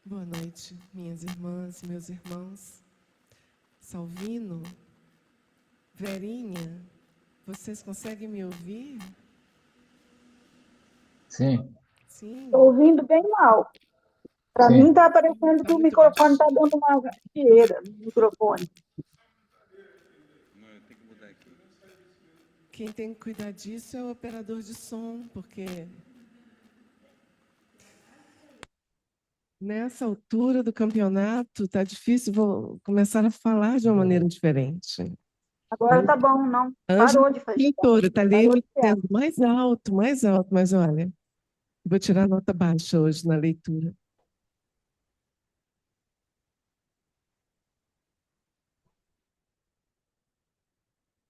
Boa noite, minhas irmãs e meus irmãos. Salvino, Verinha, vocês conseguem me ouvir? Sim, Sim? Estou ouvindo bem mal. Para mim sim. está parecendo Está que o muito microfone baixo. está dando uma gafieira no microfone. Quem tem que cuidar disso é o operador de som, porque nessa altura do campeonato está difícil, vou começar a falar de uma maneira diferente. Agora está bom, não. Ângela, Parou de fazer. leitora, está ali Parou me de ser. dizendo mais alto, mas olha, vou tirar nota baixa hoje na leitura.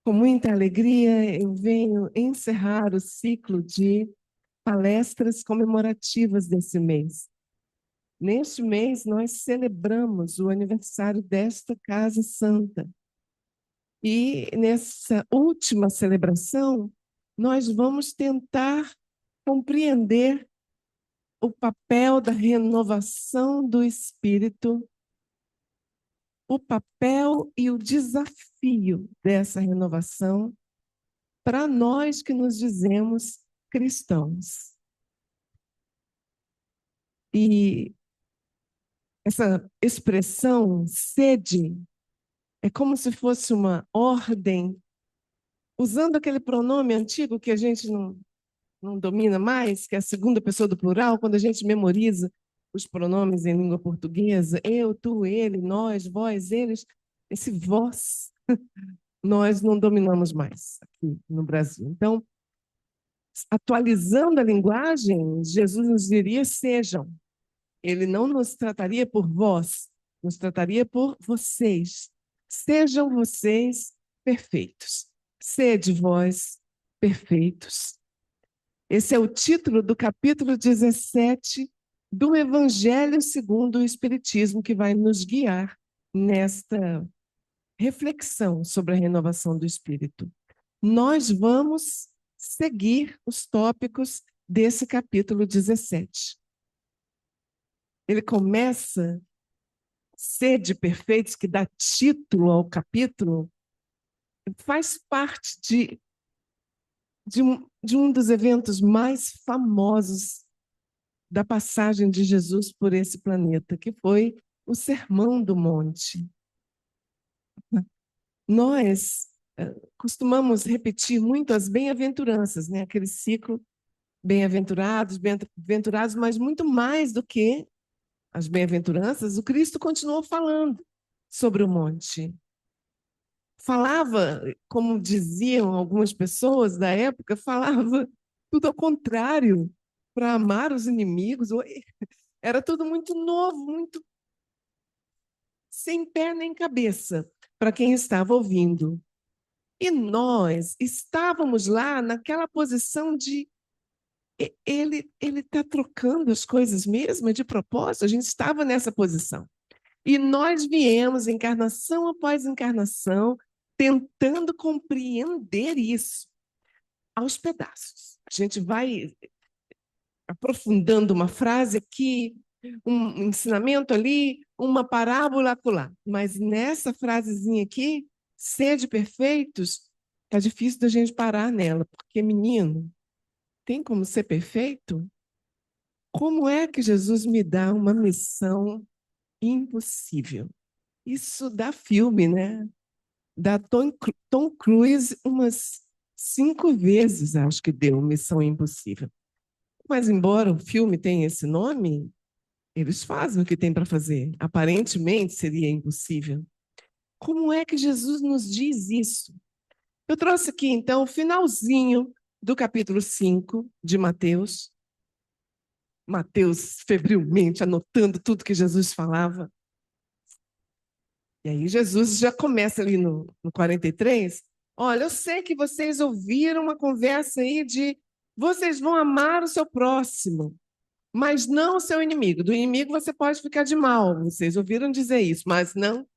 Com muita alegria, eu venho encerrar o ciclo de palestras comemorativas desse mês. Neste mês, nós celebramos o aniversário desta Casa Santa. E nessa última celebração, nós vamos tentar compreender o papel da renovação do espírito, o papel e o desafio dessa renovação para nós que nos dizemos cristãos. E essa expressão sede é como se fosse uma ordem, usando aquele pronome antigo que a gente não domina mais, que é a segunda pessoa do plural, quando a gente memoriza os pronomes em língua portuguesa, eu, tu, ele, nós, vós, eles, esse vós, nós não dominamos mais aqui no Brasil. Então, atualizando a linguagem, Jesus nos diria sejam. Ele não nos trataria por vós, nos trataria por vocês. Sejam vocês perfeitos. Sede vós perfeitos. Esse é o título do capítulo 17 do Evangelho segundo o Espiritismo, que vai nos guiar nesta reflexão sobre a renovação do espírito. Nós vamos seguir os tópicos desse capítulo 17. Ele começa Sede Perfeitos, que dá título ao capítulo, faz parte de um dos eventos mais famosos da passagem de Jesus por esse planeta, que foi o Sermão do Monte. Nós costumamos repetir muito as bem-aventuranças, né? Aquele ciclo bem-aventurados, bem-aventurados, mas muito mais do que as bem-aventuranças, o Cristo continuou falando sobre o monte. Falava, como diziam algumas pessoas da época, falava tudo ao contrário, para amar os inimigos. Era tudo muito novo, muito sem pé nem cabeça para quem estava ouvindo. E nós estávamos lá naquela posição de ele está trocando as coisas mesmo, é de propósito, a gente estava nessa posição. E nós viemos, encarnação após encarnação, tentando compreender isso aos pedaços. A gente vai aprofundando uma frase aqui, um ensinamento ali, uma parábola acolá. Mas nessa frasezinha aqui, sede perfeitos, tá difícil da gente parar nela, porque, menino, tem como ser perfeito? Como é que Jesus me dá uma missão impossível? Isso dá filme, né? Dá Tom Cruise umas 5 vezes, acho que deu Missão Impossível. Mas, embora o filme tenha esse nome, eles fazem o que tem para fazer. Aparentemente seria impossível. Como é que Jesus nos diz isso? Eu trouxe aqui, então, o finalzinho do capítulo 5 de Mateus. Mateus febrilmente anotando tudo que Jesus falava. E aí Jesus já começa ali no 43. Olha, eu sei que vocês ouviram uma conversa aí de vocês vão amar o seu próximo, mas não o seu inimigo. Do inimigo você pode ficar de mal. Vocês ouviram dizer isso, mas não.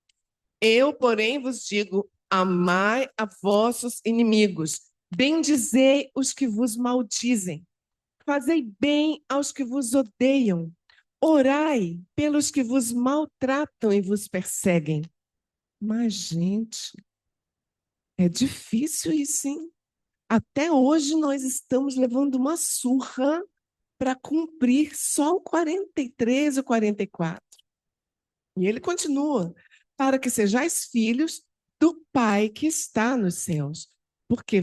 Eu, porém, vos digo: amai a vossos inimigos, bendizei os que vos maldizem, fazei bem aos que vos odeiam, Orai pelos que vos maltratam e vos perseguem. Mas, gente, é difícil isso, hein? Até hoje nós estamos levando uma surra para cumprir só o 43 e o 44. E ele continua, para que sejais filhos do Pai que está nos céus, porque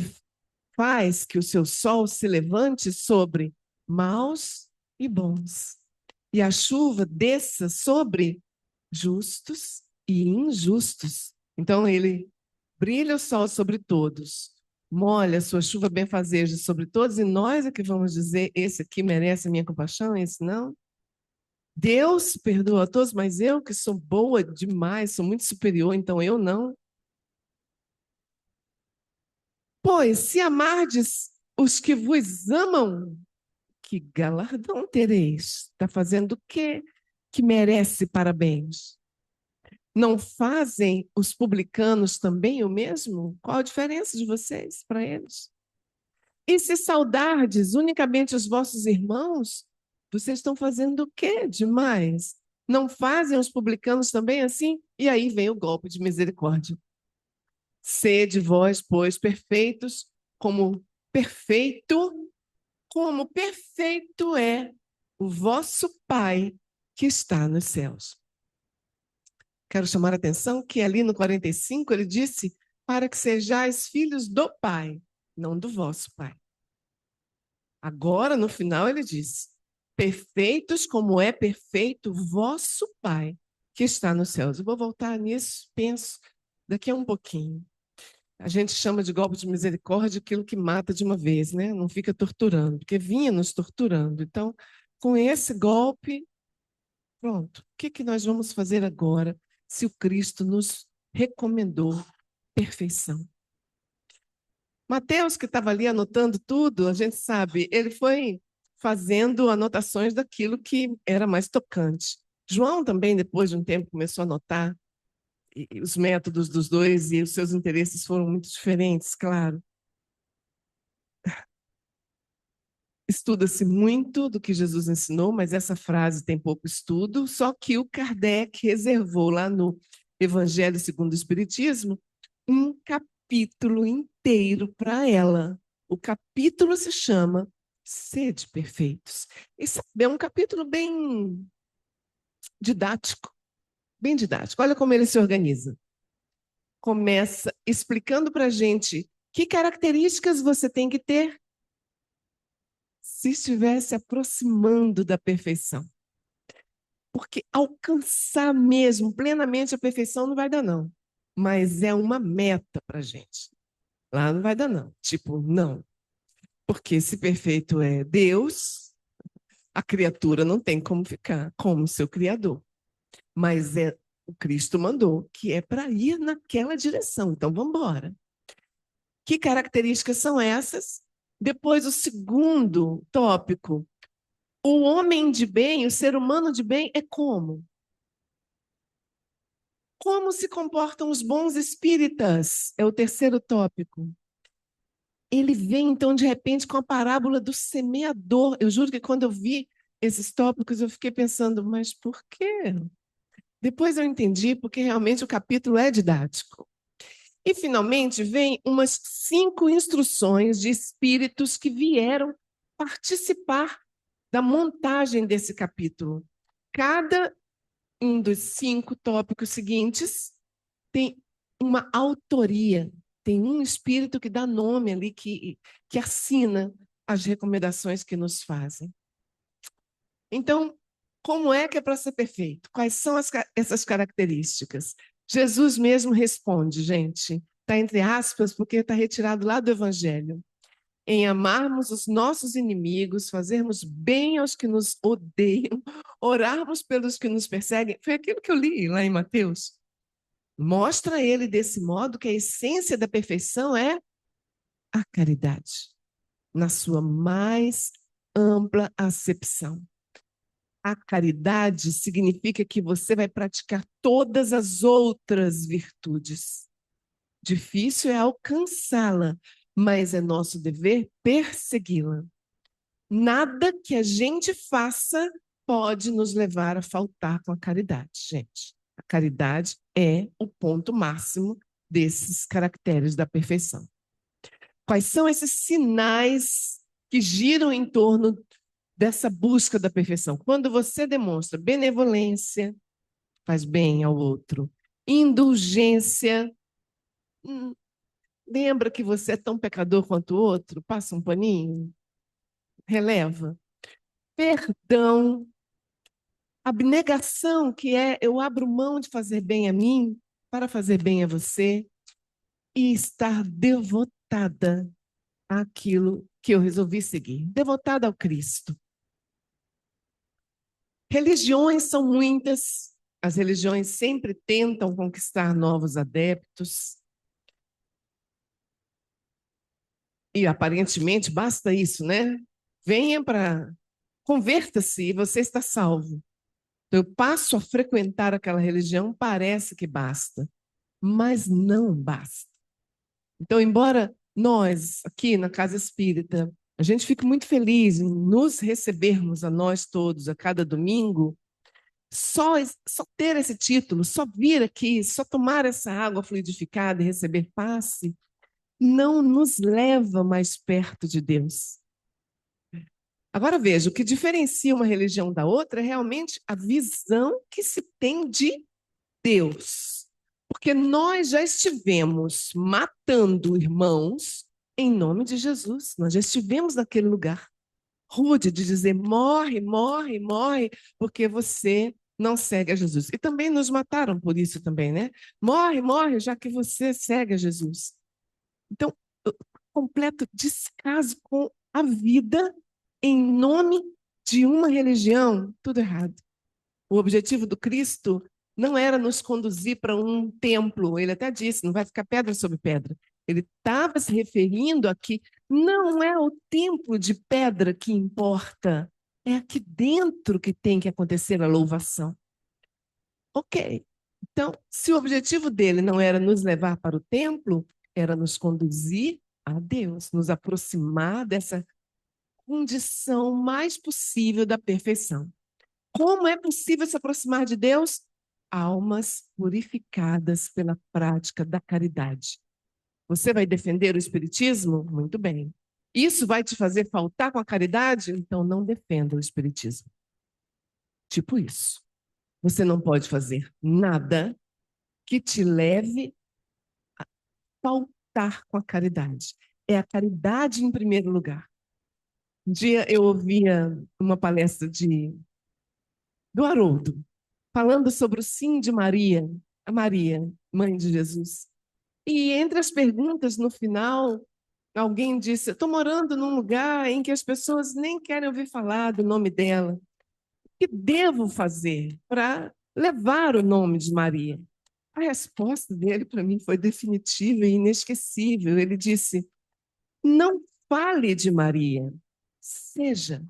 faz que o seu sol se levante sobre maus e bons, e a chuva desça sobre justos e injustos. Então ele brilha o sol sobre todos, molha a sua chuva benfazeja sobre todos, e nós é que vamos dizer, esse aqui merece a minha compaixão, esse não? Deus perdoa a todos, mas eu que sou boa demais, sou muito superior, então eu não. Pois se amardes os que vos amam, que galardão tereis? Está fazendo o quê que merece parabéns? Não fazem os publicanos também o mesmo? Qual a diferença de vocês para eles? E se saudardes unicamente os vossos irmãos, vocês estão fazendo o quê demais? Não fazem os publicanos também assim? E aí vem o golpe de misericórdia. Sede vós, pois, perfeitos, perfeito, como perfeito é o vosso Pai que está nos céus. Quero chamar a atenção que ali no 45 ele disse para que sejais filhos do Pai, não do vosso Pai. Agora, no final, ele diz: perfeitos como é perfeito vosso Pai que está nos céus. Eu vou voltar nisso, penso, daqui a um pouquinho. A gente chama de golpe de misericórdia aquilo que mata de uma vez, né? Não fica torturando, porque vinha nos torturando. Então, com esse golpe, pronto. O que nós vamos fazer agora se o Cristo nos recomendou perfeição? Mateus, que estava ali anotando tudo, a gente sabe, ele foi fazendo anotações daquilo que era mais tocante. João também, depois de um tempo, começou a anotar e os métodos dos dois e os seus interesses foram muito diferentes, claro. Estuda-se muito do que Jesus ensinou, mas essa frase tem pouco estudo, só que o Kardec reservou lá no Evangelho segundo o Espiritismo um capítulo inteiro para ela. O capítulo se chama Sede Perfeitos. Esse é um capítulo bem didático, bem didático. Olha como ele se organiza. Começa explicando para a gente que características você tem que ter se estiver se aproximando da perfeição. Porque alcançar mesmo plenamente a perfeição não vai dar, não. Mas é uma meta para a gente. Lá não vai dar, não. Tipo, não. Porque se perfeito é Deus, a criatura não tem como ficar como seu criador. Mas é o Cristo mandou, que é para ir naquela direção. Então, vamos embora. Que características são essas? Depois, o segundo tópico. O homem de bem, o ser humano de bem, é como? Como se comportam os bons espíritas? É o terceiro tópico. Ele vem, então, de repente, com a parábola do semeador. Eu juro que quando eu vi esses tópicos, eu fiquei pensando, mas por quê? Depois eu entendi, porque realmente o capítulo é didático. E, finalmente, vem umas 5 instruções de espíritos que vieram participar da montagem desse capítulo. Cada um dos 5 tópicos seguintes tem uma autoria, tem um espírito que dá nome ali, que assina as recomendações que nos fazem. Então, como é que é para ser perfeito? Quais são essas características? Jesus mesmo responde, gente, está entre aspas, porque está retirado lá do Evangelho. Em amarmos os nossos inimigos, fazermos bem aos que nos odeiam, orarmos pelos que nos perseguem. Foi aquilo que eu li lá em Mateus. Mostra ele desse modo que a essência da perfeição é a caridade, na sua mais ampla acepção. A caridade significa que você vai praticar todas as outras virtudes. Difícil é alcançá-la, mas é nosso dever persegui-la. Nada que a gente faça pode nos levar a faltar com a caridade, gente. A caridade é o ponto máximo desses caracteres da perfeição. Quais são esses sinais que giram em torno dessa busca da perfeição? Quando você demonstra benevolência, faz bem ao outro, indulgência, lembra que você é tão pecador quanto o outro, passa um paninho, releva. Perdão, abnegação, que é eu abro mão de fazer bem a mim para fazer bem a você, e estar devotada àquilo que eu resolvi seguir, devotada ao Cristo. Religiões são muitas, as religiões sempre tentam conquistar novos adeptos, e aparentemente basta isso, né? Venha para, converta-se e você está salvo. Então, eu passo a frequentar aquela religião, parece que basta, mas não basta. Então, embora nós, aqui na Casa Espírita, a gente fique muito feliz em nos recebermos a nós todos a cada domingo, só ter esse título, só vir aqui, só tomar essa água fluidificada e receber passe, não nos leva mais perto de Deus. Agora veja, o que diferencia uma religião da outra é realmente a visão que se tem de Deus. Porque nós já estivemos matando irmãos em nome de Jesus. Nós já estivemos naquele lugar rude de dizer morre, morre, morre, porque você não segue a Jesus. E também nos mataram por isso também, né? Morre, morre, já que você segue a Jesus. Então, completo descaso com a vida em nome de uma religião, tudo errado. O objetivo do Cristo não era nos conduzir para um templo, ele até disse, não vai ficar pedra sobre pedra. Ele estava se referindo a que não é o templo de pedra que importa, é aqui dentro que tem que acontecer a louvação. Ok, então, se o objetivo dele não era nos levar para o templo, era nos conduzir a Deus, nos aproximar dessa condição mais possível da perfeição. Como é possível se aproximar de Deus? Almas purificadas pela prática da caridade. Você vai defender o Espiritismo? Muito bem. Isso vai te fazer faltar com a caridade? Então não defenda o Espiritismo. Tipo isso. Você não pode fazer nada que te leve a faltar com a caridade. É a caridade em primeiro lugar. Um dia eu ouvia uma palestra do Haroldo, falando sobre o sim de Maria, a Maria, mãe de Jesus. E entre as perguntas, no final, alguém disse: estou morando num lugar em que as pessoas nem querem ouvir falar do nome dela. O que devo fazer para levar o nome de Maria? A resposta dele, para mim, foi definitiva e inesquecível. Ele disse: não fale de Maria, seja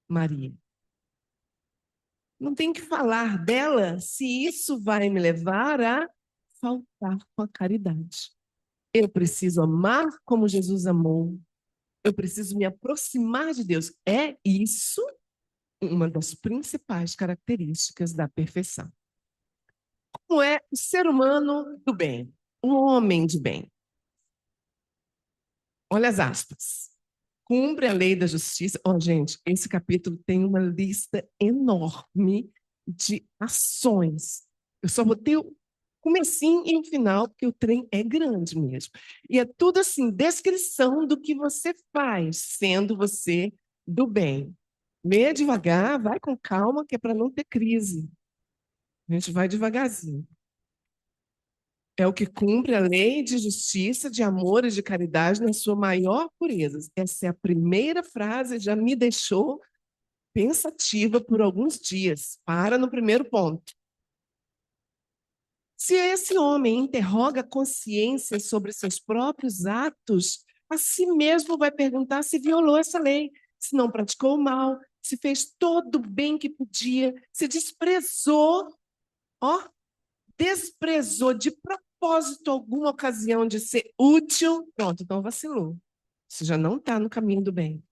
Maria. Não tem que falar dela se isso vai me levar a faltar com a caridade. Eu preciso amar como Jesus amou. Eu preciso me aproximar de Deus. É isso uma das principais características da perfeição. Como é o ser humano do bem, o homem de bem? Olha as aspas. Cumpre a lei da justiça. Oh, gente, esse capítulo tem uma lista enorme de ações. Eu só botei o comecinho e o final, porque o trem é grande mesmo. E é tudo assim, descrição do que você faz, sendo você do bem. Lê devagar, vai com calma, que é para não ter crise. A gente vai devagarzinho. É o que cumpre a lei de justiça, de amor e de caridade na sua maior pureza. Essa é a primeira frase, já me deixou pensativa por alguns dias. Para no primeiro ponto. Se esse homem interroga a consciência sobre seus próprios atos, a si mesmo vai perguntar se violou essa lei, se não praticou o mal, se fez todo o bem que podia, se desprezou de propósito alguma ocasião de ser útil. Pronto, então vacilou. Você já não está no caminho do bem.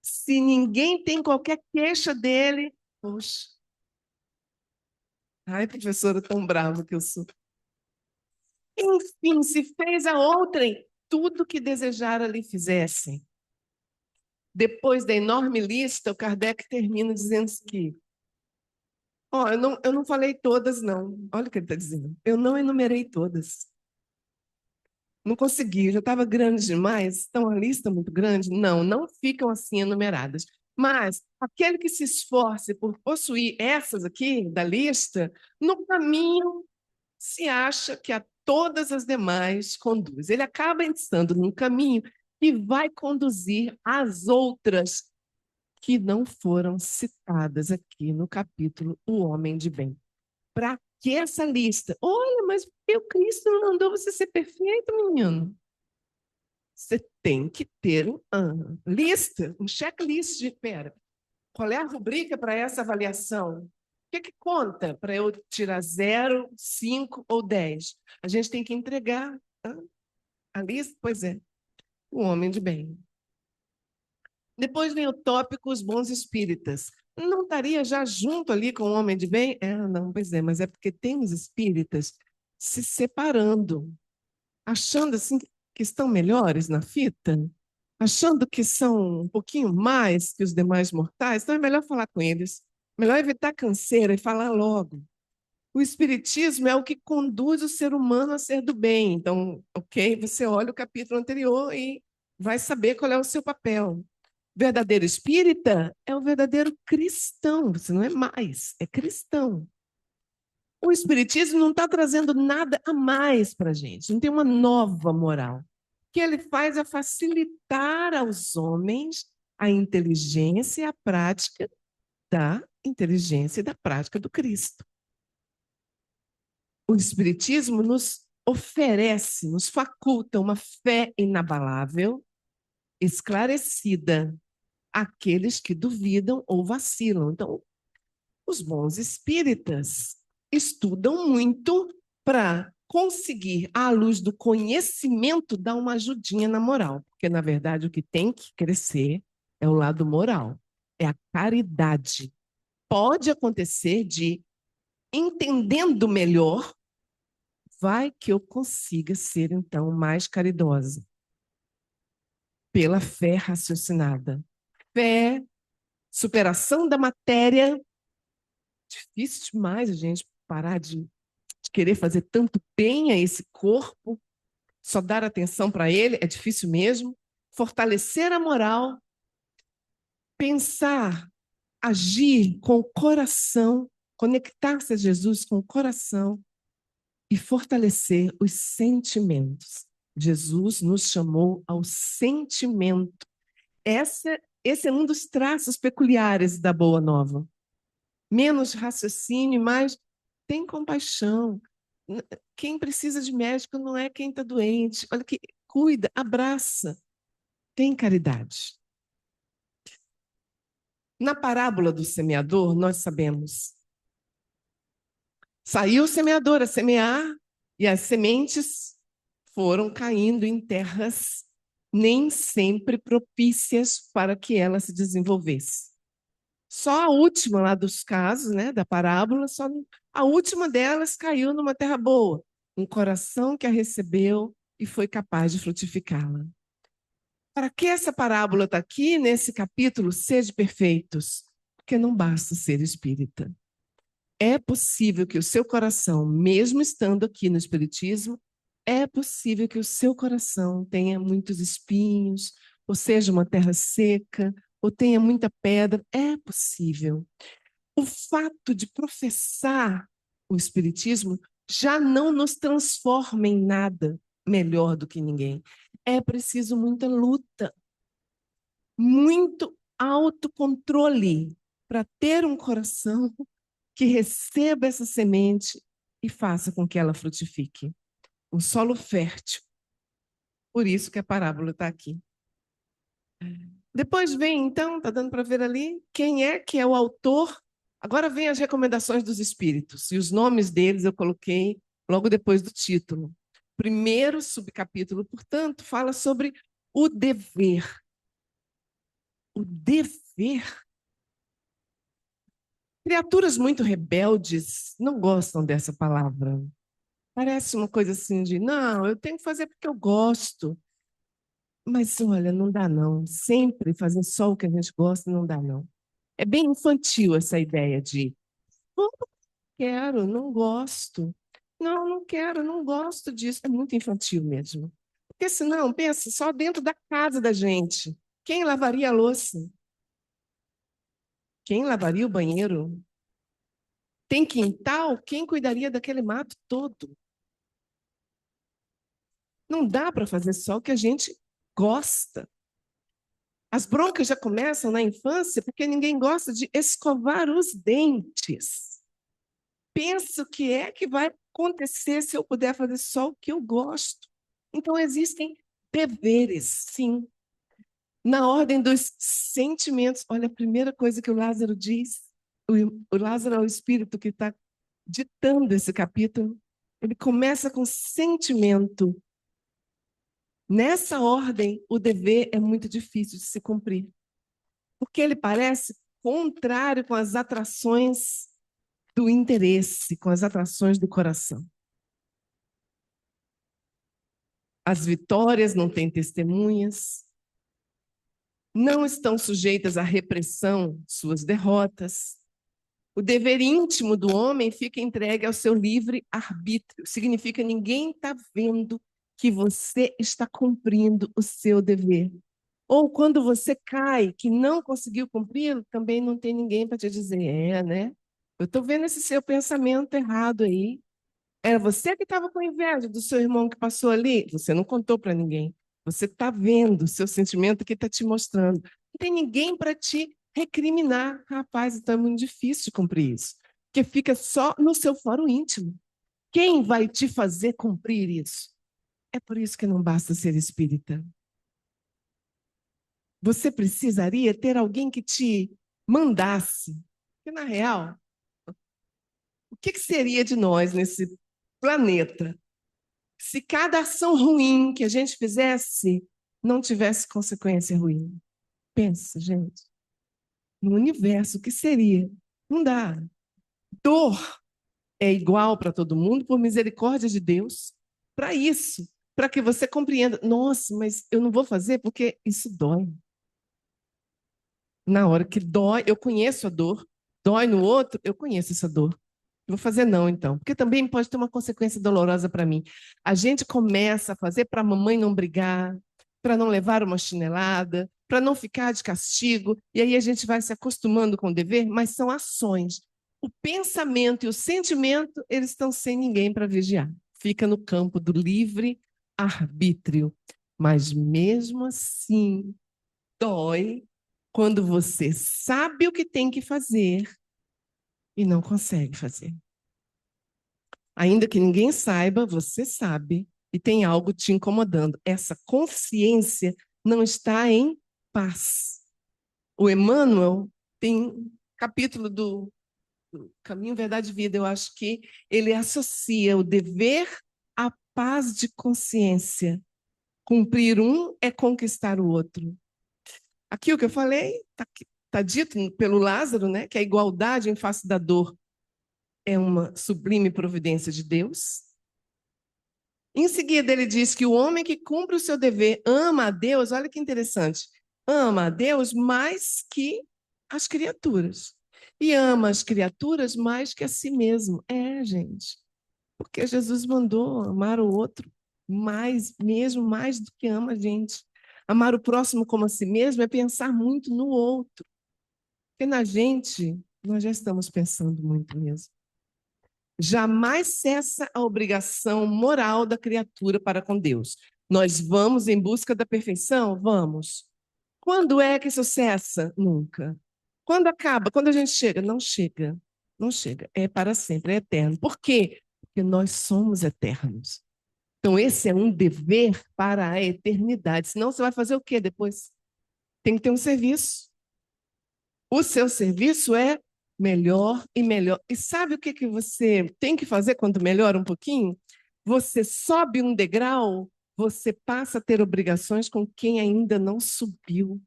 Se ninguém tem qualquer queixa dele, poxa, ai, professora, tão brava que eu sou. Enfim, se fez a outrem tudo que desejara lhe fizessem. Depois da enorme lista, o Kardec termina dizendo que, ó, eu não falei todas, não. Olha o que ele está dizendo. Eu não enumerei todas. Não consegui, já estava grande demais. Então, a lista muito grande? Não, não ficam assim enumeradas. Mas aquele que se esforce por possuir essas aqui da lista, no caminho se acha que a todas as demais conduz. Ele acaba estando num caminho que vai conduzir às outras que não foram citadas aqui no capítulo O Homem de Bem. Para que essa lista? Olha, mas o Cristo não mandou você ser perfeito, menino. Você tem que ter uma lista, um checklist de, pera, qual é a rubrica para essa avaliação? O que conta para eu tirar 0, 5 ou 10? A gente tem que entregar a lista, pois é, o homem de bem. Depois vem o tópico os bons espíritas. Não estaria já junto ali com o homem de bem? Não, pois é, mas é porque tem os espíritas se separando, achando assim que estão melhores na fita, achando que são um pouquinho mais que os demais mortais, então é melhor falar com eles, melhor evitar canseira e falar logo. O espiritismo é o que conduz o ser humano a ser do bem. Então, ok, você olha o capítulo anterior e vai saber qual é o seu papel. Verdadeiro espírita é o verdadeiro cristão, você não é mais, é cristão. O espiritismo não está trazendo nada a mais para a gente, não tem uma nova moral. O que ele faz é facilitar aos homens a inteligência e a prática da inteligência e da prática do Cristo. O espiritismo nos oferece, nos faculta uma fé inabalável, esclarecida, àqueles que duvidam ou vacilam. Então, os bons espíritas estudam muito para conseguir, à luz do conhecimento, dar uma ajudinha na moral. Porque, na verdade, o que tem que crescer é o lado moral, é a caridade. Pode acontecer de, entendendo melhor, vai que eu consiga ser, então, mais caridosa. Pela fé raciocinada. Fé, superação da matéria. Difícil demais a gente parar de querer fazer tanto bem a esse corpo, só dar atenção para ele, é difícil mesmo. Fortalecer a moral, pensar, agir com o coração, conectar-se a Jesus com o coração e fortalecer os sentimentos. Jesus nos chamou ao sentimento. Esse é um dos traços peculiares da Boa Nova. Menos raciocínio, mais tem compaixão. Quem precisa de médico não é quem está doente. Olha que cuida, abraça, tem caridade. Na parábola do semeador, nós sabemos. Saiu o semeador a semear e as sementes foram caindo em terras nem sempre propícias para que ela se desenvolvesse. Só a última lá dos casos, né, da parábola, só a última delas caiu numa terra boa, um coração que a recebeu e foi capaz de frutificá-la. Para que essa parábola está aqui nesse capítulo, sede perfeitos? Porque não basta ser espírita. É possível que o seu coração, mesmo estando aqui no espiritismo, é possível que o seu coração tenha muitos espinhos, ou seja, uma terra seca, ou tenha muita pedra. É possível. O fato de professar o espiritismo já não nos transforma em nada melhor do que ninguém. É preciso muita luta, muito autocontrole para ter um coração que receba essa semente e faça com que ela frutifique. Um solo fértil. Por isso que a parábola está aqui. Depois vem, então, está dando para ver ali, quem é que é o autor. Agora vem as recomendações dos espíritos, e os nomes deles eu coloquei logo depois do título. Primeiro subcapítulo, portanto, fala sobre o dever. o dever. Criaturas muito rebeldes não gostam dessa palavra. Parece uma coisa assim de, não, eu tenho que fazer porque eu gosto. Mas olha, não dá não. Sempre fazer só o que a gente gosta não dá não. É bem infantil essa ideia de, não quero, não gosto. Não, não quero, não gosto disso. É muito infantil mesmo. Porque senão, pensa, só dentro da casa da gente. Quem lavaria a louça? Quem lavaria o banheiro? Tem quintal? Quem cuidaria daquele mato todo? Não dá para fazer só o que a gente gosta. As broncas já começam na infância porque ninguém gosta de escovar os dentes. Penso o que é que vai acontecer se eu puder fazer só o que eu gosto. Então, existem deveres, sim. Na ordem dos sentimentos, olha a primeira coisa que o Lázaro diz. O Lázaro é o espírito que está ditando esse capítulo. Ele começa com sentimento. Nessa ordem, o dever é muito difícil de se cumprir, porque ele parece contrário com as atrações do interesse, com as atrações do coração. As vitórias não têm testemunhas, não estão sujeitas à repressão suas derrotas. O dever íntimo do homem fica entregue ao seu livre arbítrio. Significa ninguém está vendo que você está cumprindo o seu dever. Ou quando você cai, que não conseguiu cumpri-lo, também não tem ninguém para te dizer, né? Eu estou vendo esse seu pensamento errado aí. Era você que estava com inveja do seu irmão que passou ali? Você não contou para ninguém. Você está vendo o seu sentimento que está te mostrando. Não tem ninguém para te recriminar. Rapaz, então é muito difícil de cumprir isso. Porque fica só no seu fórum íntimo. Quem vai te fazer cumprir isso? É por isso que não basta ser espírita. Você precisaria ter alguém que te mandasse. Porque, na real, o que seria de nós nesse planeta se cada ação ruim que a gente fizesse não tivesse consequência ruim? Pensa, gente, no universo, o que seria? Não dá. Dor é igual para todo mundo, por misericórdia de Deus, para isso, para que você compreenda. Nossa, mas eu não vou fazer porque isso dói. Na hora que dói, eu conheço a dor. Dói no outro, eu conheço essa dor. Vou fazer não, então, porque também pode ter uma consequência dolorosa para mim. A gente começa a fazer para a mamãe não brigar, para não levar uma chinelada, para não ficar de castigo, e aí a gente vai se acostumando com o dever, mas são ações. O pensamento e o sentimento, eles estão sem ninguém para vigiar. Fica no campo do livre arbítrio. Mas mesmo assim, dói quando você sabe o que tem que fazer e não consegue fazer. Ainda que ninguém saiba, você sabe e tem algo te incomodando. Essa consciência não está em paz. O Emmanuel tem capítulo do Caminho, Verdade e Vida, eu acho que ele associa o dever à paz de consciência. Cumprir um é conquistar o outro. Aqui o que eu falei está dito pelo Lázaro, né, que a igualdade em face da dor é uma sublime providência de Deus. Em seguida, ele diz que o homem que cumpre o seu dever ama a Deus, olha que interessante, ama a Deus mais que as criaturas. E ama as criaturas mais que a si mesmo. É, gente, porque Jesus mandou amar o outro mais, mesmo mais do que ama a gente. Amar o próximo como a si mesmo é pensar muito no outro. Porque na gente, nós já estamos pensando muito mesmo. Jamais cessa a obrigação moral da criatura para com Deus. Nós vamos em busca da perfeição? Vamos. Quando é que isso cessa? Nunca. Quando acaba? Quando a gente chega? Não chega. Não chega. É para sempre, é eterno. Por quê? Porque nós somos eternos. Então, esse é um dever para a eternidade. Senão, você vai fazer o quê depois? Tem que ter um serviço. O seu serviço é melhor e melhor. E sabe o que que você tem que fazer quando melhora um pouquinho? Você sobe um degrau, você passa a ter obrigações com quem ainda não subiu.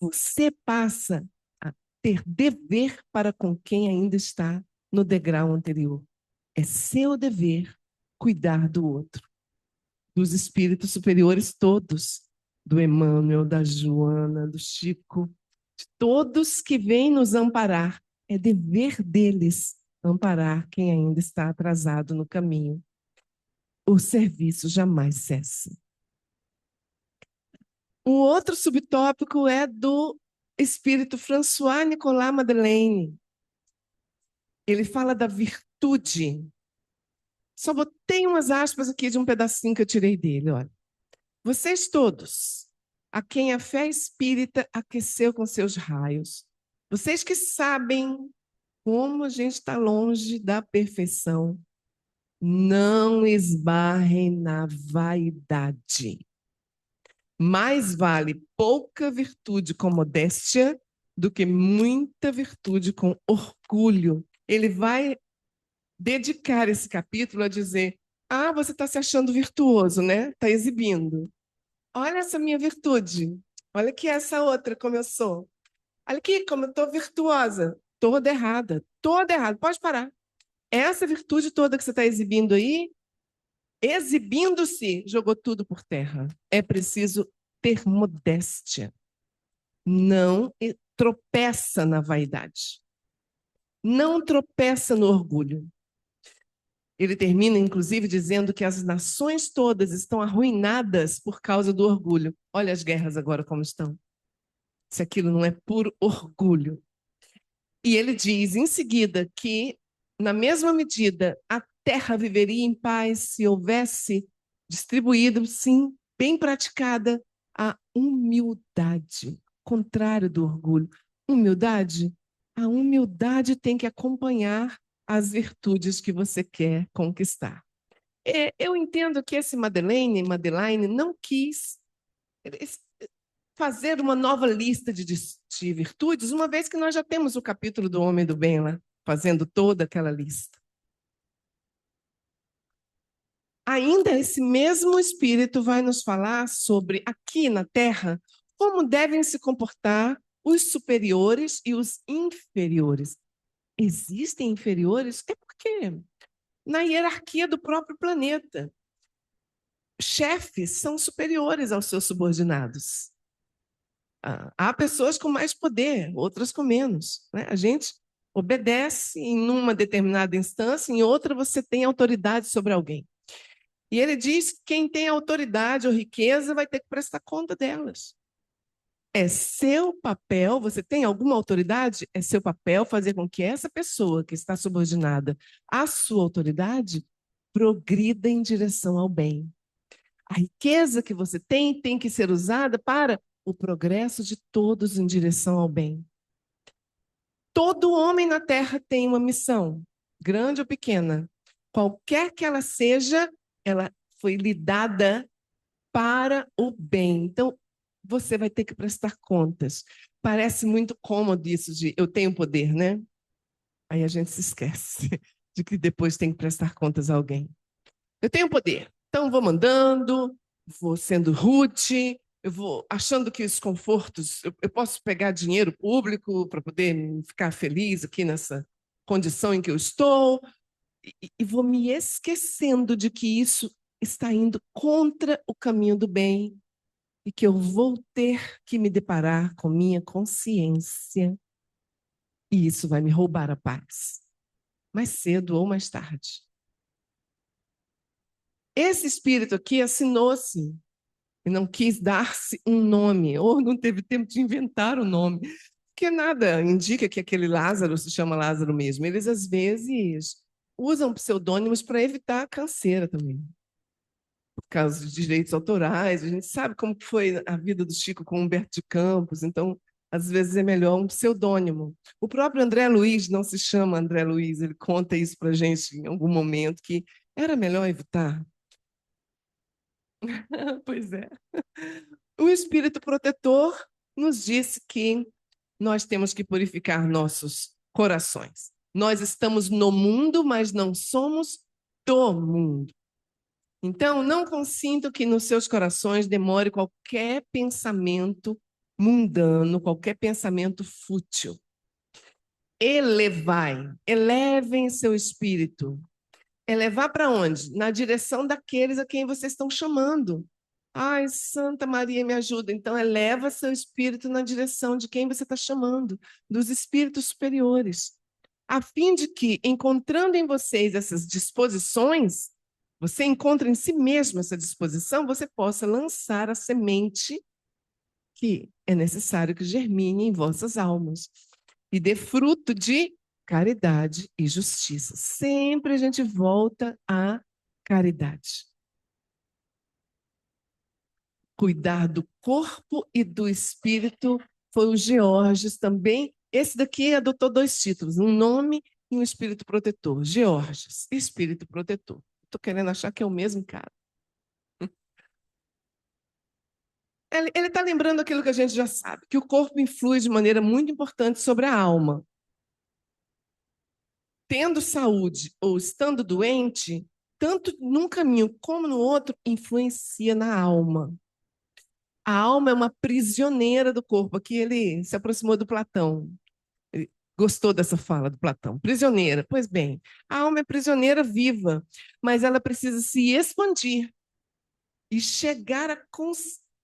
você passa a ter dever para com quem ainda está no degrau anterior. É seu dever cuidar do outro, dos espíritos superiores todos, do Emmanuel, da Joana, do Chico, de todos que vêm nos amparar. É dever deles amparar quem ainda está atrasado no caminho. O serviço jamais cessa. Um outro subtópico é do espírito François Nicolas Madeleine. Ele fala da virtude. Só botei umas aspas aqui de um pedacinho que eu tirei dele, olha. Vocês todos, a quem a fé espírita aqueceu com seus raios, vocês que sabem como a gente está longe da perfeição, não esbarrem na vaidade. Mais vale pouca virtude com modéstia do que muita virtude com orgulho. Ele vai dedicar esse capítulo a dizer: ah, você está se achando virtuoso, né? Está exibindo. Olha essa minha virtude. Olha aqui essa outra, como eu sou. Olha aqui como eu estou virtuosa. Toda errada. Toda errada. Pode parar. Essa virtude toda que você está exibindo aí, exibindo-se, jogou tudo por terra. É preciso ter modéstia. Não tropeça na vaidade. Não tropeça no orgulho. Ele termina, inclusive, dizendo que as nações todas estão arruinadas por causa do orgulho. Olha as guerras agora como estão. Se aquilo não é puro orgulho. E ele diz, em seguida, que, na mesma medida, a terra viveria em paz se houvesse distribuído, sim, bem praticada, a humildade, contrário do orgulho. Humildade? A humildade tem que acompanhar as virtudes que você quer conquistar. Eu entendo que esse Madeleine não quis fazer uma nova lista de virtudes, uma vez que nós já temos o capítulo do Homem do Bem lá, fazendo toda aquela lista. Ainda esse mesmo Espírito vai nos falar sobre, aqui na Terra, como devem se comportar os superiores e os inferiores. Existem inferiores? É porque na hierarquia do próprio planeta, chefes são superiores aos seus subordinados. Há pessoas com mais poder, outras com menos, né? A gente obedece em uma determinada instância, em outra você tem autoridade sobre alguém. E ele diz que quem tem autoridade ou riqueza vai ter que prestar conta delas. É seu papel, você tem alguma autoridade? É seu papel fazer com que essa pessoa que está subordinada à sua autoridade progrida em direção ao bem. A riqueza que você tem que ser usada para o progresso de todos em direção ao bem. Todo homem na Terra tem uma missão, grande ou pequena. Qualquer que ela seja, ela foi lhe dada para o bem. Então, você vai ter que prestar contas. Parece muito cômodo isso de eu tenho poder, né? Aí a gente se esquece de que depois tem que prestar contas a alguém. Eu tenho poder, então vou mandando, vou sendo rude, eu vou achando que os confortos, eu posso pegar dinheiro público para poder ficar feliz aqui nessa condição em que eu estou, e vou me esquecendo de que isso está indo contra o caminho do bem e que eu vou ter que me deparar com minha consciência e isso vai me roubar a paz, mais cedo ou mais tarde. Esse espírito aqui assinou-se e não quis dar-se um nome, ou não teve tempo de inventar o nome, porque nada indica que aquele Lázaro se chama Lázaro mesmo. Eles, às vezes, usam pseudônimos para evitar a canseira também, por causa de direitos autorais. A gente sabe como foi a vida do Chico com Humberto de Campos, então, às vezes, é melhor um pseudônimo. O próprio André Luiz não se chama André Luiz, ele conta isso para a gente em algum momento, que era melhor evitar. Pois é. O espírito protetor nos disse que nós temos que purificar nossos corações. Nós estamos no mundo, mas não somos do mundo. Então, não consinto que nos seus corações demore qualquer pensamento mundano, qualquer pensamento fútil. Elevem seu espírito. Elevar para onde? Na direção daqueles a quem vocês estão chamando. Ai, Santa Maria, me ajuda. Então, eleva seu espírito na direção de quem você está chamando, dos espíritos superiores, a fim de que, encontrando em vocês essas disposições, você encontra em si mesmo essa disposição, você possa lançar a semente que é necessário que germine em vossas almas e dê fruto de caridade e justiça. Sempre a gente volta à caridade. Cuidar do corpo e do espírito foi o Georges também. Esse daqui adotou 2 títulos, um nome e um espírito protetor. Georges, espírito protetor. Estou querendo achar que é o mesmo cara. Ele está lembrando aquilo que a gente já sabe, que o corpo influi de maneira muito importante sobre a alma. Tendo saúde ou estando doente, tanto num caminho como no outro, influencia na alma. A alma é uma prisioneira do corpo. Aqui ele se aproximou do Platão. Ele gostou dessa fala do Platão. Prisioneira. Pois bem, a alma é prisioneira viva, mas ela precisa se expandir e chegar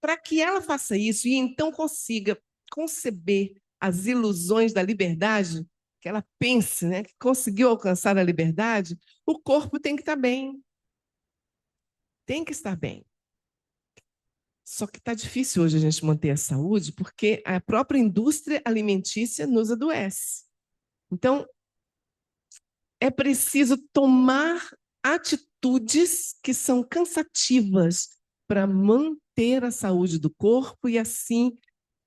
para que ela faça isso e então consiga conceber as ilusões da liberdade, que ela pense, né, que conseguiu alcançar a liberdade, o corpo tem que estar bem. Tem que estar bem. Só que está difícil hoje a gente manter a saúde porque a própria indústria alimentícia nos adoece. Então, é preciso tomar atitudes que são cansativas para manter a saúde do corpo e assim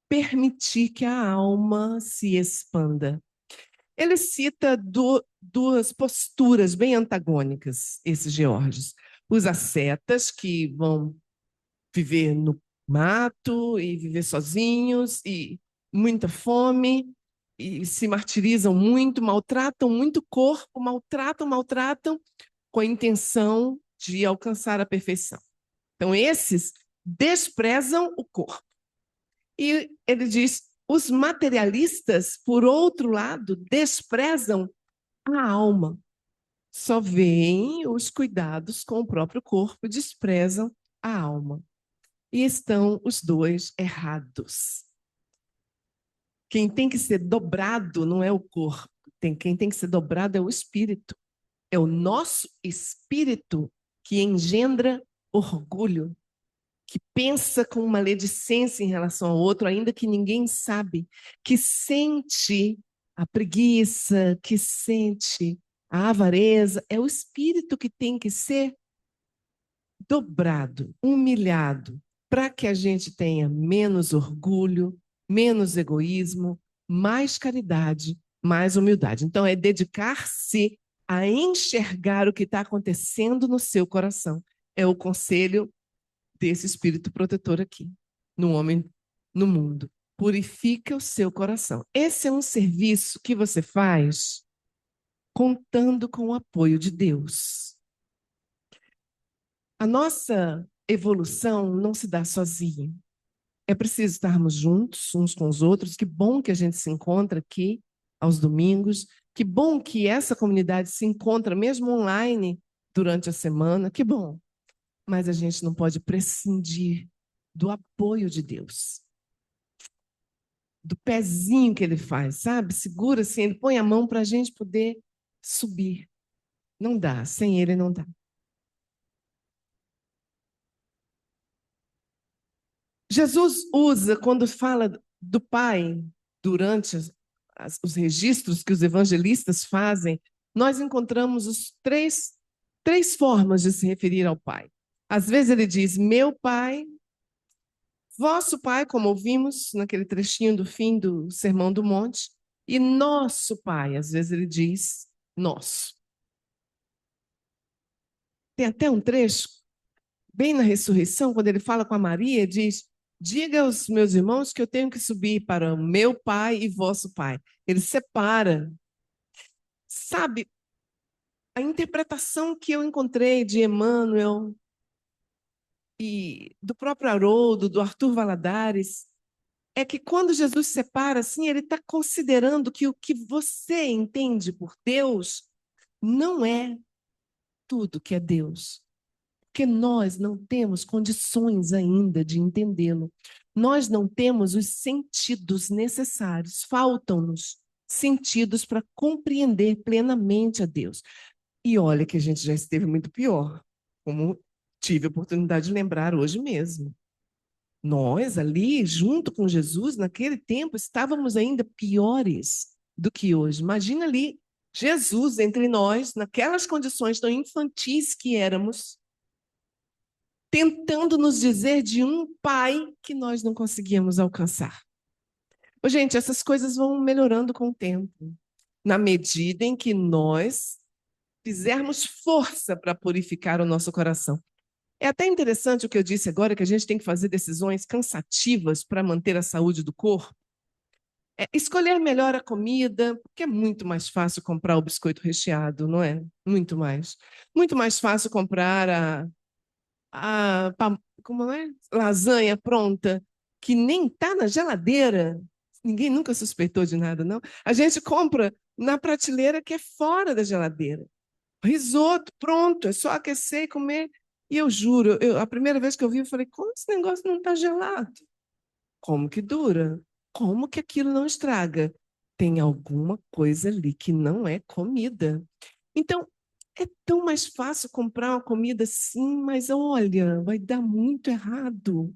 permitir que a alma se expanda. Ele cita duas posturas bem antagônicas, esses Geórgios. Os ascetas, que vão viver no mato e viver sozinhos e muita fome e se martirizam muito, maltratam muito o corpo, maltratam com a intenção de alcançar a perfeição. Então, esses desprezam o corpo. E ele diz: os materialistas, por outro lado, desprezam a alma. Só veem os cuidados com o próprio corpo, desprezam a alma. E estão os dois errados. Quem tem que ser dobrado não é o corpo, quem tem que ser dobrado é o espírito. É o nosso espírito que engendra orgulho, que pensa com maledicência em relação ao outro, ainda que ninguém sabe, que sente a preguiça, que sente a avareza. É o espírito que tem que ser dobrado, humilhado, para que a gente tenha menos orgulho, menos egoísmo, mais caridade, mais humildade. Então, é dedicar-se a enxergar o que está acontecendo no seu coração. É o conselho desse espírito protetor aqui, no homem, no mundo. Purifica o seu coração. Esse é um serviço que você faz contando com o apoio de Deus. A nossa evolução não se dá sozinha. É preciso estarmos juntos, uns com os outros. Que bom que a gente se encontra aqui aos domingos. Que bom que essa comunidade se encontra mesmo online durante a semana. Que bom. Mas a gente não pode prescindir do apoio de Deus. Do pezinho que ele faz, sabe? Segura assim, ele põe a mão para a gente poder subir. Não dá, sem ele não dá. Jesus usa, quando fala do Pai, durante os registros que os evangelistas fazem, nós encontramos três formas de se referir ao Pai. Às vezes ele diz, meu Pai, vosso Pai, como ouvimos naquele trechinho do fim do Sermão do Monte, e nosso Pai, às vezes ele diz, nosso. Tem até um trecho, bem na ressurreição, quando ele fala com a Maria, diz, diga aos meus irmãos que eu tenho que subir para o meu Pai e vosso Pai. Ele separa. Sabe, a interpretação que eu encontrei de Emmanuel e do próprio Haroldo, do Arthur Valadares, é que quando Jesus separa, assim, ele está considerando que o que você entende por Deus não é tudo que é Deus. Porque nós não temos condições ainda de entendê-lo. Nós não temos os sentidos necessários, faltam-nos sentidos para compreender plenamente a Deus. E olha que a gente já esteve muito pior, como tive a oportunidade de lembrar hoje mesmo. Nós ali, junto com Jesus, naquele tempo, estávamos ainda piores do que hoje. Imagina ali Jesus entre nós, naquelas condições tão infantis que éramos, tentando nos dizer de um pai que nós não conseguíamos alcançar. Ô, gente, essas coisas vão melhorando com o tempo, na medida em que nós fizermos força para purificar o nosso coração. É até interessante o que eu disse agora, que a gente tem que fazer decisões cansativas para manter a saúde do corpo. É escolher melhor a comida, porque é muito mais fácil comprar o biscoito recheado, não é? Muito mais. Muito mais fácil comprar como é? Lasanha pronta, que nem está na geladeira. Ninguém nunca suspeitou de nada, não. A gente compra na prateleira que é fora da geladeira. Risoto, pronto, é só aquecer e comer. E eu juro, a primeira vez que eu vi, eu falei, como esse negócio não está gelado? Como que dura? Como que aquilo não estraga? Tem alguma coisa ali que não é comida. Então, é tão mais fácil comprar uma comida assim, mas olha, vai dar muito errado.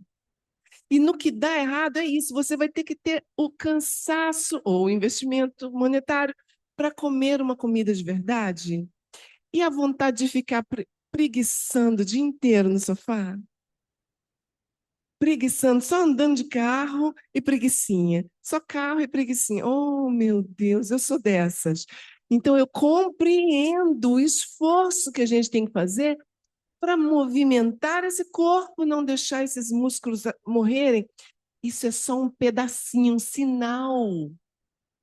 E no que dá errado é isso, você vai ter que ter o cansaço ou o investimento monetário para comer uma comida de verdade. E a vontade de ficar preguiçando o dia inteiro no sofá? Preguiçando, só andando de carro e preguicinha. Só carro e preguicinha. Oh, meu Deus, eu sou dessas. Então, eu compreendo o esforço que a gente tem que fazer para movimentar esse corpo, não deixar esses músculos morrerem. Isso é só um pedacinho, um sinal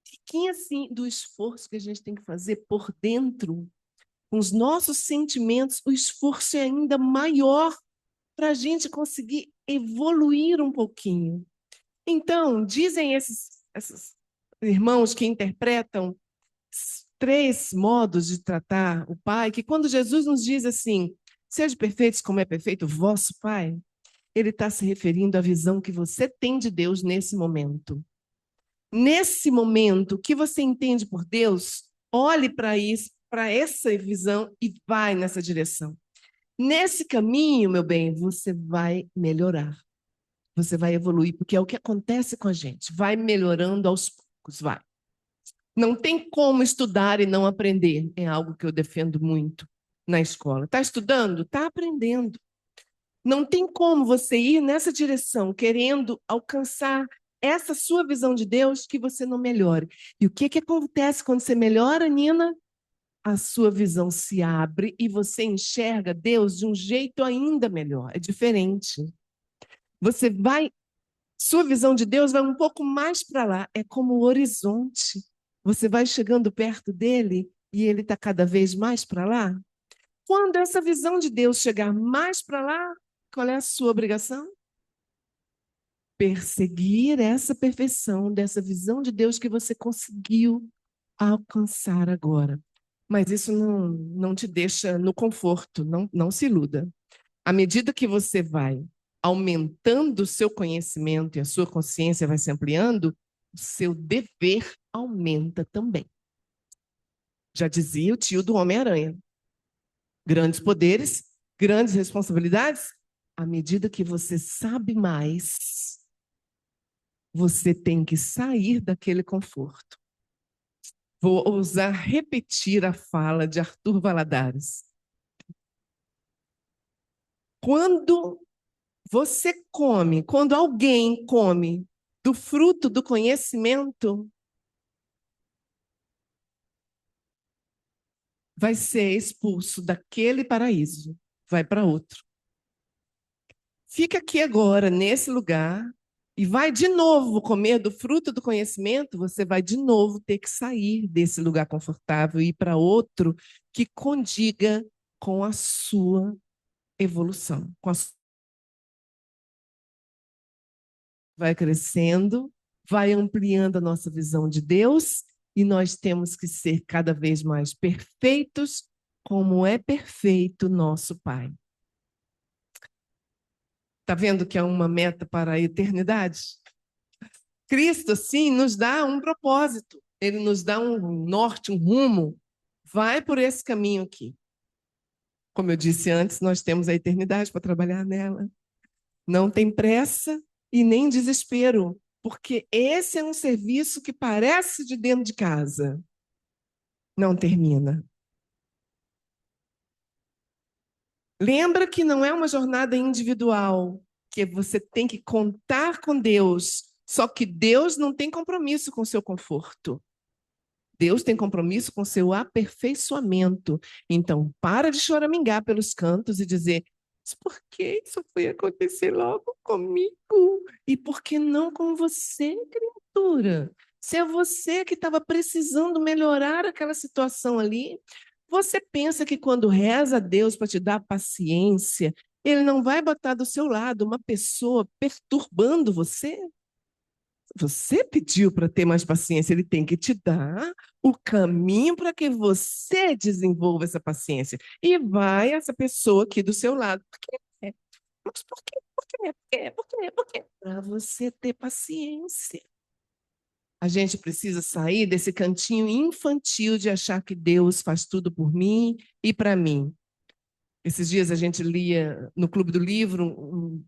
pequenininho assim do esforço que a gente tem que fazer por dentro. Com os nossos sentimentos, o esforço é ainda maior para a gente conseguir evoluir um pouquinho. Então, dizem esses irmãos que interpretam três modos de tratar o Pai, que quando Jesus nos diz assim, sejam perfeitos como é perfeito o vosso Pai, ele está se referindo à visão que você tem de Deus nesse momento. Nesse momento, o que você entende por Deus, olhe para isso, para essa visão e vai nessa direção. Nesse caminho, meu bem, você vai melhorar. Você vai evoluir, porque é o que acontece com a gente. Vai melhorando aos poucos, vai. Não tem como estudar e não aprender. É algo que eu defendo muito na escola. Está estudando? Está aprendendo. Não tem como você ir nessa direção, querendo alcançar essa sua visão de Deus, que você não melhore. E o que, que acontece quando você melhora, Nina? A sua visão se abre e você enxerga Deus de um jeito ainda melhor. É diferente. Você vai, sua visão de Deus vai um pouco mais para lá. É como o horizonte. Você vai chegando perto dele e ele está cada vez mais para lá. Quando essa visão de Deus chegar mais para lá, qual é a sua obrigação? Perseguir essa perfeição dessa visão de Deus que você conseguiu alcançar agora. Mas isso não te deixa no conforto, não se iluda. À medida que você vai aumentando o seu conhecimento e a sua consciência vai se ampliando, o seu dever aumenta também. Já dizia o tio do Homem-Aranha. Grandes poderes, grandes responsabilidades. À medida que você sabe mais, você tem que sair daquele conforto. Vou ousar repetir a fala de Arthur Valadares. Quando você come, quando alguém come do fruto do conhecimento, vai ser expulso daquele paraíso, vai para outro. Fica aqui agora, nesse lugar, e vai de novo comer do fruto do conhecimento, você vai de novo ter que sair desse lugar confortável e ir para outro que condiga com a sua evolução, com a vai crescendo, vai ampliando a nossa visão de Deus e nós temos que ser cada vez mais perfeitos, como é perfeito nosso Pai. Está vendo que é uma meta para a eternidade? Cristo, sim, nos dá um propósito, ele nos dá um norte, um rumo. Vai por esse caminho aqui. Como eu disse antes, nós temos a eternidade para trabalhar nela. Não tem pressa e nem desespero, porque esse é um serviço que parece de dentro de casa. Não termina. Lembra que não é uma jornada individual, que você tem que contar com Deus. Só que Deus não tem compromisso com o seu conforto. Deus tem compromisso com o seu aperfeiçoamento. Então, para de choramingar pelos cantos e dizer: mas por que isso foi acontecer logo comigo? E por que não com você, criatura? Se é você que estava precisando melhorar aquela situação ali, você pensa que quando reza a Deus para te dar paciência, ele não vai botar do seu lado uma pessoa perturbando você? Você pediu para ter mais paciência, ele tem que te dar o caminho para que você desenvolva essa paciência. E vai essa pessoa aqui do seu lado. Por quê? Mas por quê? Por quê? Por quê? Por quê? Por quê? Para você ter paciência. A gente precisa sair desse cantinho infantil de achar que Deus faz tudo por mim e para mim. Esses dias a gente lia no Clube do Livro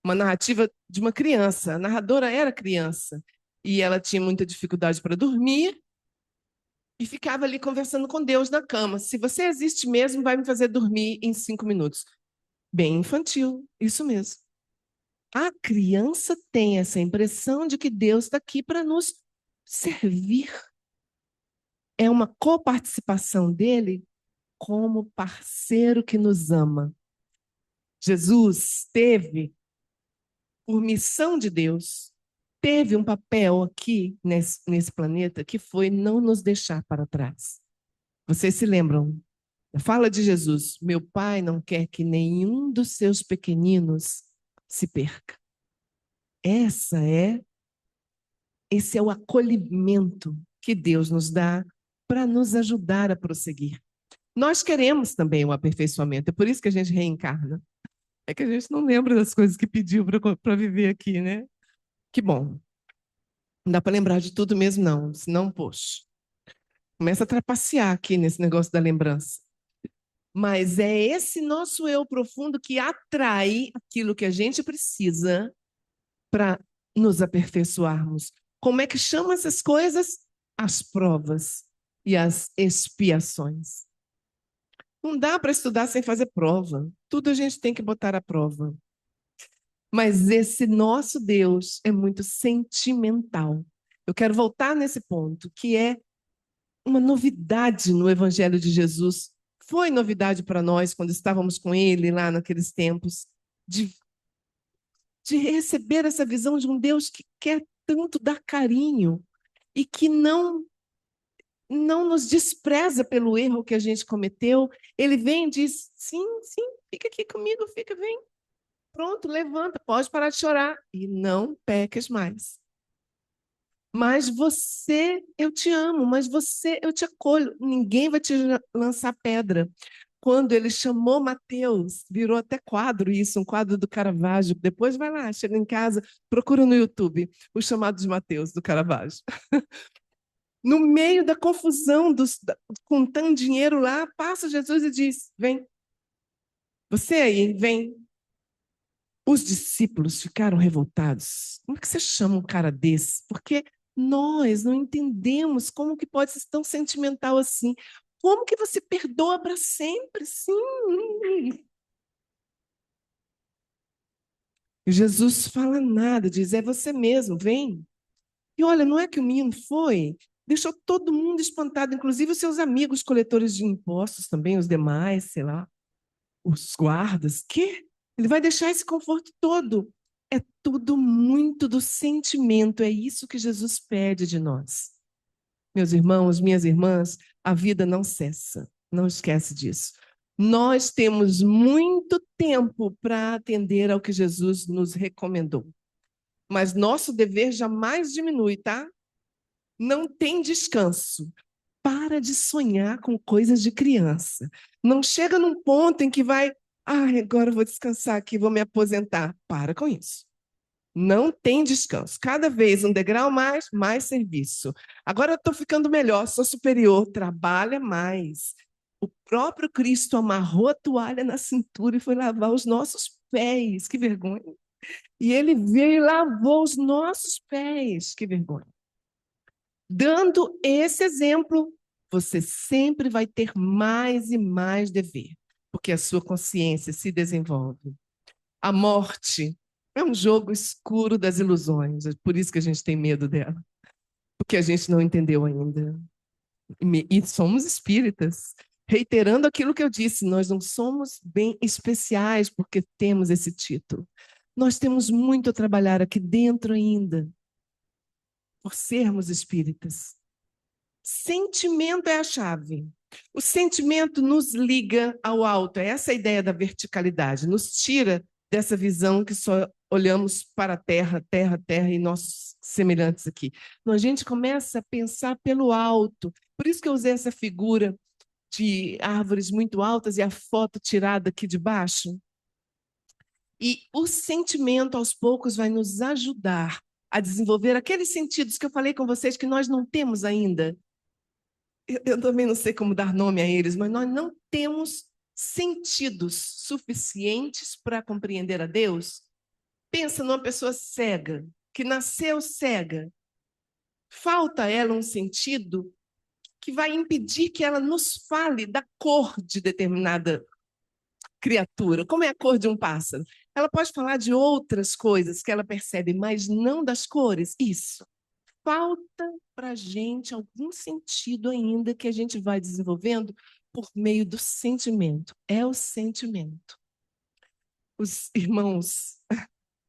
uma narrativa de uma criança. A narradora era criança e ela tinha muita dificuldade para dormir e ficava ali conversando com Deus na cama. Se você existe mesmo, vai me fazer dormir em 5 minutos. Bem infantil, isso mesmo. A criança tem essa impressão de que Deus está aqui para nos servir. É uma coparticipação dele como parceiro que nos ama. Jesus teve, por missão de Deus, teve um papel aqui nesse planeta que foi não nos deixar para trás. Vocês se lembram? Fala de Jesus: meu Pai não quer que nenhum dos seus pequeninos se perca. Esse é o acolhimento que Deus nos dá para nos ajudar a prosseguir. Nós queremos também o aperfeiçoamento, é por isso que a gente reencarna. É que a gente não lembra das coisas que pediu para viver aqui, né? Que bom. Não dá para lembrar de tudo mesmo, não. Senão, poxa, começa a trapacear aqui nesse negócio da lembrança. Mas é esse nosso eu profundo que atrai aquilo que a gente precisa para nos aperfeiçoarmos. Como é que chama essas coisas? As provas e as expiações. Não dá para estudar sem fazer prova. Tudo a gente tem que botar à prova. Mas esse nosso Deus é muito sentimental. Eu quero voltar nesse ponto, que é uma novidade no Evangelho de Jesus. Foi novidade para nós quando estávamos com ele lá naqueles tempos, de receber essa visão de um Deus que quer tanto dar carinho e que não nos despreza pelo erro que a gente cometeu. Ele vem e diz: sim, sim, fica aqui comigo, fica, vem. Pronto, levanta, pode parar de chorar e não peques mais. Mas você, eu te amo, mas você, eu te acolho. Ninguém vai te lançar pedra. Quando ele chamou Mateus, virou até quadro isso, um quadro do Caravaggio. Depois vai lá, chega em casa, procura no YouTube o chamado de Mateus do Caravaggio. No meio da confusão, contando dinheiro lá, passa Jesus e diz: vem, você aí, vem. Os discípulos ficaram revoltados. Como é que você chama um cara desse? Porque nós não entendemos como que pode ser tão sentimental assim. Como que você perdoa para sempre? Sim. E Jesus fala nada, diz: é você mesmo, vem. E olha, não é que o menino foi, deixou todo mundo espantado, inclusive os seus amigos coletores de impostos também, os demais, sei lá, os guardas. Que? Ele vai deixar esse conforto todo. É tudo muito do sentimento, é isso que Jesus pede de nós. Meus irmãos, minhas irmãs, a vida não cessa, não esquece disso. Nós temos muito tempo para atender ao que Jesus nos recomendou. Mas nosso dever jamais diminui, tá? Não tem descanso. Para de sonhar com coisas de criança. Não chega num ponto em que vai, agora eu vou descansar aqui, vou me aposentar. Para com isso. Não tem descanso. Cada vez um degrau mais, mais serviço. Agora eu estou ficando melhor, sou superior, trabalha mais. O próprio Cristo amarrou a toalha na cintura e foi lavar os nossos pés. Que vergonha. E ele veio e lavou os nossos pés. Que vergonha. Dando esse exemplo, você sempre vai ter mais e mais dever, porque a sua consciência se desenvolve. A morte é um jogo escuro das ilusões, é por isso que a gente tem medo dela, porque a gente não entendeu ainda. E somos espíritas. Reiterando aquilo que eu disse, nós não somos bem especiais porque temos esse título. Nós temos muito a trabalhar aqui dentro ainda, por sermos espíritas. Sentimento é a chave. O sentimento nos liga ao alto. É essa a ideia da verticalidade. Nos tira dessa visão que só olhamos para a terra, terra, terra e nossos semelhantes aqui. Então, a gente começa a pensar pelo alto. Por isso que eu usei essa figura de árvores muito altas e a foto tirada aqui de baixo. E o sentimento, aos poucos, vai nos ajudar a desenvolver aqueles sentidos que eu falei com vocês que nós não temos ainda. Eu também não sei como dar nome a eles, mas nós não temos sentidos suficientes para compreender a Deus. Pensa numa pessoa cega, que nasceu cega. Falta a ela um sentido que vai impedir que ela nos fale da cor de determinada criatura. Como é a cor de um pássaro? Ela pode falar de outras coisas que ela percebe, mas não das cores. Isso. Falta para a gente algum sentido ainda que a gente vai desenvolvendo por meio do sentimento. É o sentimento. Os irmãos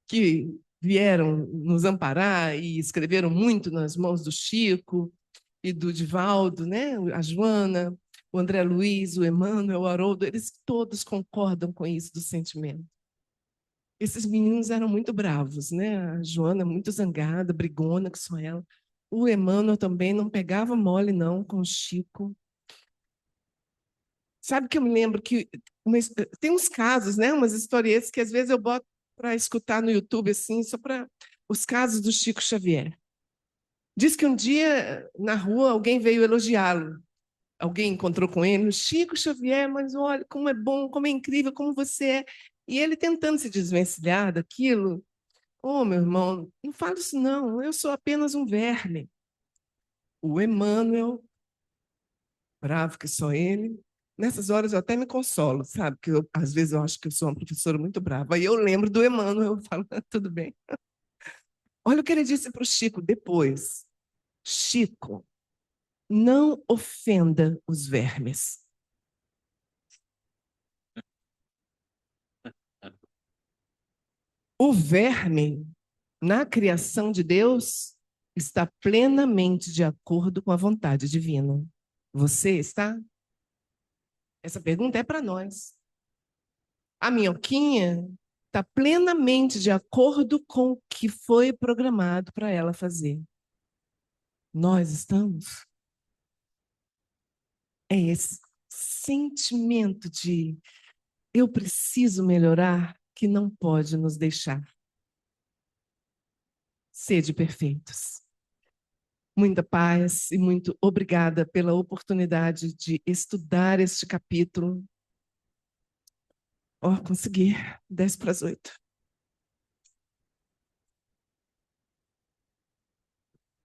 que vieram nos amparar e escreveram muito nas mãos do Chico e do Divaldo, né? A Joana, o André Luiz, o Emmanuel, o Haroldo, eles todos concordam com isso do sentimento. Esses meninos eram muito bravos, né? A Joana muito zangada, brigona, que só ela. O Emmanuel também não pegava mole, não, com o Chico. Sabe que eu me lembro que tem uns casos, né? Umas historietas que às vezes eu boto para escutar no YouTube, assim, só para os casos do Chico Xavier. Diz que um dia, na rua, alguém veio elogiá-lo. Alguém encontrou com ele, Chico Xavier, mas olha como é bom, como é incrível, como você é. E ele tentando se desvencilhar daquilo. Meu irmão, não fala isso não, eu sou apenas um verme. O Emmanuel, bravo que só ele, nessas horas eu até me consolo, sabe? Que às vezes eu acho que eu sou uma professora muito brava. Aí eu lembro do Emmanuel, eu falo, tudo bem. Olha o que ele disse para o Chico depois. Chico, não ofenda os vermes. O verme, na criação de Deus, está plenamente de acordo com a vontade divina. Você está? Essa pergunta é para nós. A minhoquinha está plenamente de acordo com o que foi programado para ela fazer. Nós estamos? É esse sentimento de eu preciso melhorar que não pode nos deixar. Sede perfeitos. Muita paz e muito obrigada pela oportunidade de estudar este capítulo. Consegui, 7:50.